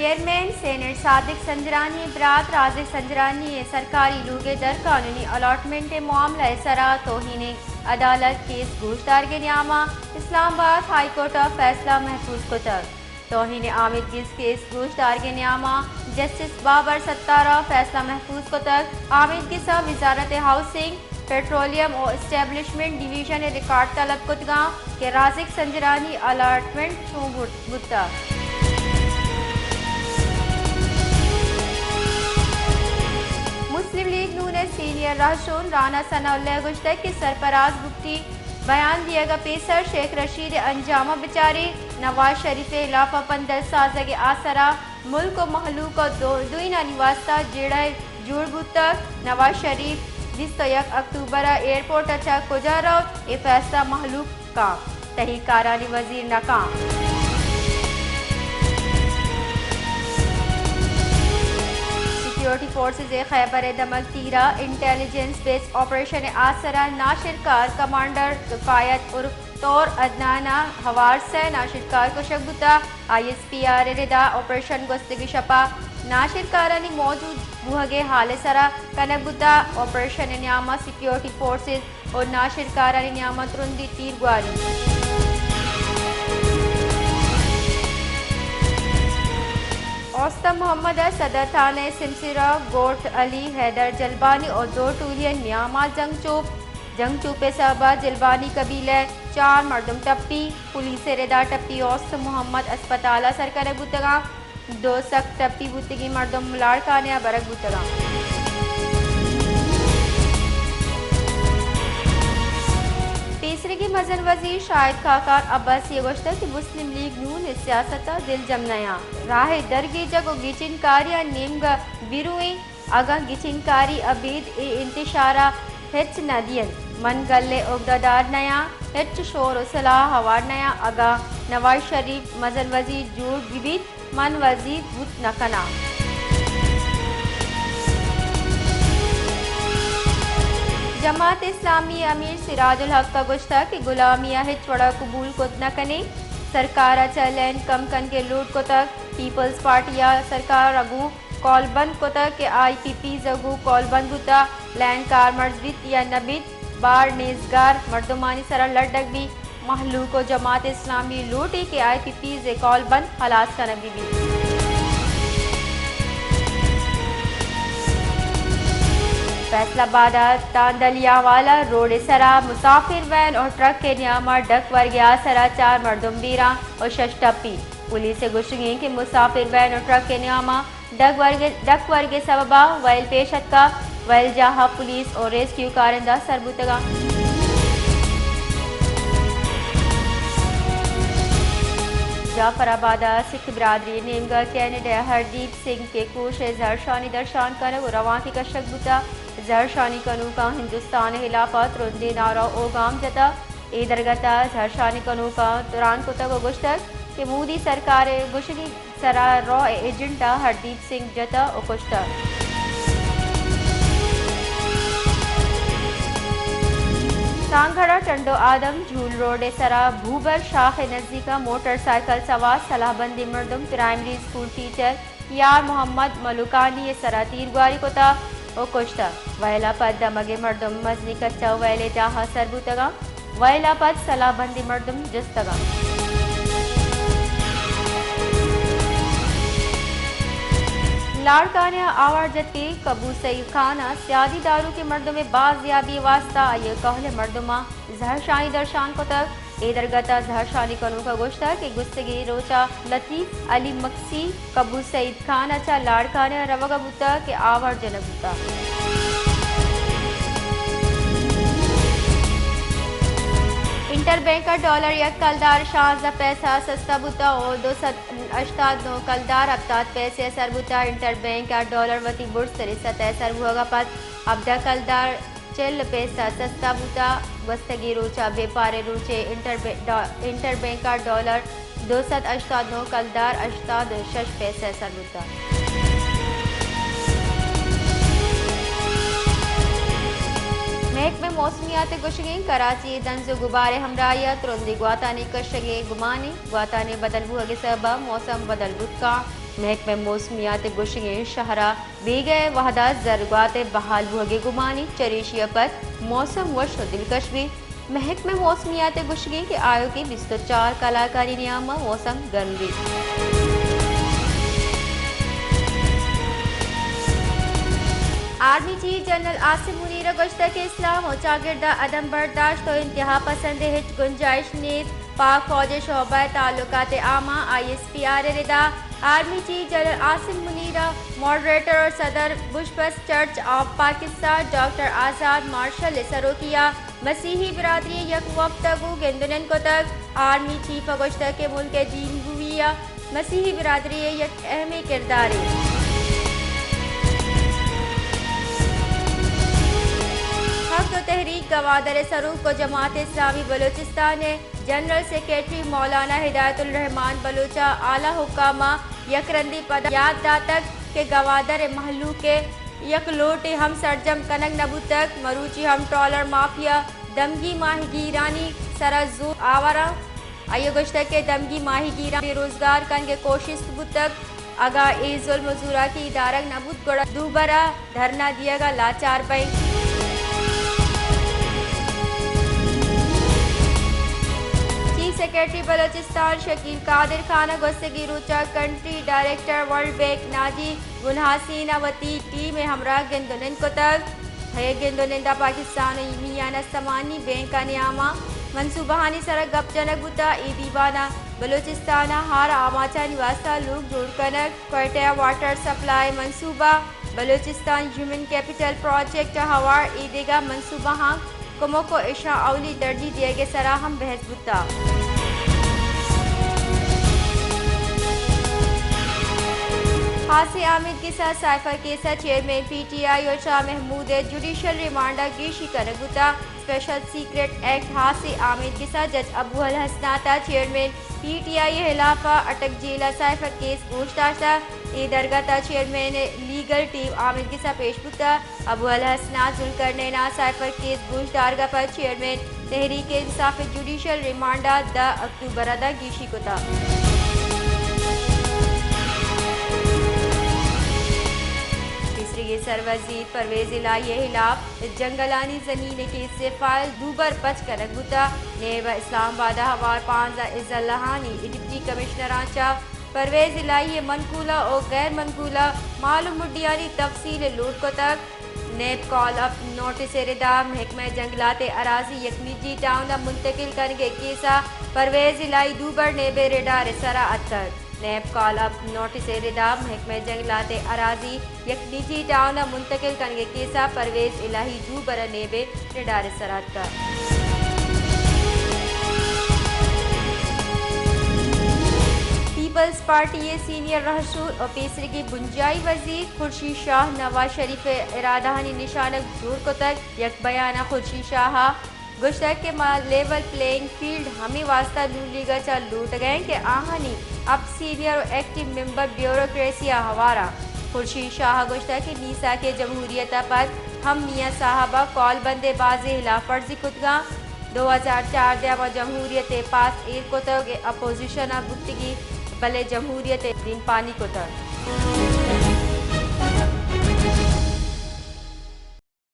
chairman senate Sadiq Sanjrani برات رازق سنجرانی سرکاری لوگے در قانونی allotment معاملہ سرا توہین عدالت کیس گوشدار کے نیامہ اسلام آباد ہائی کورٹ فیصلہ محفوظ کتر توہین آمدگیز کیس گوشدار کے نیامہ جسٹس بابر ستارہ فیصلہ محفوظ کتر آمدگیسا وزارت ہاؤسنگ پیٹرولیم اور اسٹیبلشمنٹ ڈویژن ریکارڈ طلب کتگاں کہ رازق سنجرانی الاٹمنٹ چوں بتا مسلم لیگ نون سینئر رہنما رانا ثناء اللہ گشتہ کی سرفراز بکتی بیان دیا گا پیسر شیخ رشید انجامہ بچاری نواز شریف لافہ پندر سازگ آسرا ملک و محلوق و دوئینہ نواسطہ جیڑا جوڑ بوتک نواز شریف 21 اکتوبر ایئرپورٹ اچھا کجا رو یہ فیصلہ محلوق کا تحقیق کارانی وزیر ناکام سیکیورٹی فورسز خیبر دمک تیرا انٹیلیجنس بیس آپریشن آسرا ناشر کار کمانڈر کفایت عرف طور عدنانہ ہوار سے ناشر کار کو شکبتا ISPR ردا آپریشن گستگی شپا ناشر کارانی موجود بوہگے حال سرا کنک بتا آپریشن نیامہ سیکیورٹی فورسز اور ناشر کارانی نیامہ ترندی تیر گواری اوسطا محمد صدر تھانے سمسرہ گوٹ علی حیدر جلبانی اور 2 ٹولین نیامہ جنگ چوپے صحبہ جلبانی قبیلہ 4 مردم ٹپی پولیس ردا ٹپی اوسط محمد اسپتالہ سرکر بوتگاں 2 سخت ٹپی بوتگی مردم لاڑکانیا برک بوتگاں تیسرے کی مزن وزیر شاہد خاکار عباس یہ گوشتہ کہ مسلم لیگ نون سیاستہ دل جمنیا راہ درگی جگو گیچن کاریا نیمگا بیروئیں اگا گیچن کاری عبید انتشارہ ہچ ندین من گلے عقددار نیا ہچ شور و صلاح ہوار نیا اگا نواز شریف مزن وزیر جوڑ گبید من وزیر بوت نکنا جماعت اسلامی امیر سراج الحق کا گشتہ کہ غلامیہ ہچ وڑا قبول کت نہ کنے سرکارہ چلین کم کن کے لوٹ کو تک پیپلز پارٹیا سرکار اگو کال بند کو تک کہ IPP زگو کال بند ہوتا لین کار مرزبیت یا نبیت بار نیزگار مردمانی سرا لڑک بھی محلوق و جماعت اسلامی لوٹی کہ IPP زے کال بند حلاس کا نبی بھی فیصلہ آباد تاندلیا والا روڈ سرا مسافر وین اور ٹرک کے نیامہ ڈک ورگیا سرا 4 مردم بیران اور 6 ٹپی پولیس سے گشتگی کہ مسافر وین اور ٹرک کے نیامہ ڈک ورگے سببا ویل پیشت کا ویل جہاں پولیس اور ریسکیو کارندہ سربوتگا جعفر آباد سکھ برادری نیمگا کینیڈا ہردیپ سنگھ کے کوش زہر شانی درشان کرنے و رواں کی کشک بتا زہر شانی کنو کا ہندوستان خلافت رندی نارا اوگام جتا ای درگتا زہر شانی کنو کا تران کتگ و گشتک کہ مودی سرکار گشگی سرا رو ایجنٹا ہردیپ سنگھ جتا و کشتا سانگھڑا ٹنڈو آدم جھول روڈ سرا بھوبر شاخ نزدیکا موٹر سائیکل سوار صلاح بندی مردم پرائمری اسکول ٹیچر یار محمد ملوکانی سرا تیرگواری کتا او کشتا ویلا پد دمگے مردم مزنی کچا ویلے جاہا سربوتگا ویلا پد صلاح بندی مردم جستگا لاڑکانہ آوار جت کے قبو سعید خانہ سیادی دارو کے مردوں میں بازیابی واسطہ یہ کہل مردمہ زہر شانی درشان کو تک اے درگتا زہر شانی کنو کا گوشتہ کہ گستگی روچا لطیف علی مکسی قبو سعید خان اچھا لاڑکانہ روگا بوتا کہ آوار جنگ بوتا انٹر بینک کا ڈالر یک کلدار 16 پیسہ سستا بوتا اور 289 کلدار ابتاد پیسے سر بوتا انٹر بینک کا ڈالر وتی برس تری سطح سر بوگا پت ابدا کلدار 40 پیسہ سستا بوتا وستگی روچا بے پارے روچے انٹر بینک کا ڈالر 289 کلدار 86 پیسے سر بوتا محکمہ موسمیات گشگیں کراچی دنز و غبار ہمراہیت رندی گواتانی کشگے گمانی گواتانی بدل بوہگے سبب موسم بدل بود کا محکمہ موسمیات گوشگیں شہرہ بیگئے وحدات زرگوات بحال بھوگے گمانی چریشیا پر موسم وش و دلکش بھی محکمہ موسمیات گوشگیں کے آیو کی 24 کلاکاری نیامہ موسم گرم بھی army chief general Asim Munir گشتہ کے اسلام و چاگردہ عدم برداشت و انتہا پسند ہچ گنجائش نیز پاک فوج شعبہ تعلقات عامہ ISPR ردا army chief general Asim Munir moderator اور صدر bishops church of Pakistan doctor Azad Marshall سروکیہ مسیحی برادری یک وفتگو گندنن کو تک آرمی چیف گشتہ کے ملک دین ہوئیہ مسیحی برادری یک اہم کردار حق و تحریک گوادر سروق کو جماعت اسلامی بلوچستان نے جنرل سیکریٹری مولانا ہدایت الرحمان بلوچہ اعلیٰ حکامہ یکرندی پدا یاد داتک کہ گوادر محلو کے یک لوٹ ہم سرجم کنگ نبو تک مروچی ہم ٹرالر مافیا دمگی ماہی گیرانی سرا زور آورا آئیے گشتہ کے دمگی ماہی گیران بے روزگار کنگے کوشش بتک اگا ای ظلم زورا کی ادارک نبود گڑا دوبارہ دھرنا دیا گا لاچار بھائی سیکریٹری بلوچستان شکیل قادر خانہ گستگی روچہ country director world bank Naji Benhassine وتی ٹیم ہمراہ گندنن کو تک ہے گندنندہ پاکستان و میانہ سمانی بینک کا نیامہ منصوبہانی سرک گپ جنک بتا ای دیوانہ بلوچستان ہار آماچہ نواسہ لوگ جوڑ کنک کوئٹہ واٹر سپلائی منصوبہ بلوچستان ہیومن کیپٹل پروجیکٹ ہوار ای دیگا منصوبہ ہاں کمو کو اشاء اولی درجی دیے گے سراہم بحث بتا حاسی عامد کے ساتھ سائفر کیسا چیئرمین PTI اور شاہ محمود جوڈیشل ریمانڈا گیشی کنگوتا اسپیشل سیکریٹ ایکٹ حاسی عامد کے ساتھ جج ابو الحسناتا چیئرمین PTI خلافہ اٹک جیلا سائفر کیس گوشتاشتا ای درگاہ چیئرمین لیگل ٹیم عامد کے ساتھ پیش بتا ابو الحسنات ذوالقرنینہ سائفر کیس گوشت دارگاہ پر چیئرمین تحریک انصاف جوڈیشل ریمانڈا 10 اکتوبر دا گیشی کو تھا سروزیر پرویز الہی خلاف جنگلانی زمین کے استفال دوبر پچ کنک بتا نیب اسلام آباد ہوار 5 ازلہانی ڈپٹی کمشنران چا پرویز الہی منقولہ اور غیر منقولہ معلوم مڈیانی تفصیل لوٹ کو تک نیب کال اپ نوٹس ردا محکمہ جنگلات اراضی یک نجی ٹاؤن منتقل کرنے کیسا پرویز الہی دوبر نیب ریڈار سرا اتر نیب کال اپ نوٹس ردا محکمہ جنگلات اراضی یک نجی ٹاؤن منتقل کرنے کیسا پرویز الہی دوبر نیب ریڈار سرا اتر پیپلز پارٹی سینئر رہنما اور پیسرے کی بنجائی وزیر خورشید شاہ نواز شریف ارادہانی نشانک دور کو تک یک بیانہ خورشید شاہ گشتہ کے لیول پلینگ فیلڈ ہمیں واسطہ نون لیگا چا لوٹ گئے کہ آہانی اب سینئر اور ایکٹیو ممبر بیوروکریسی ہوارا خورشید شاہ گشتہ کے نیسا کے جمہوریت پر ہم میاں صاحبہ کال بندے بازی خلاف ورزی کتگاں 2004 دیا و جمہوریت پاس ایر کو تک اپوزیشن گفتگی بلے جمہوریت دین پانی کو تک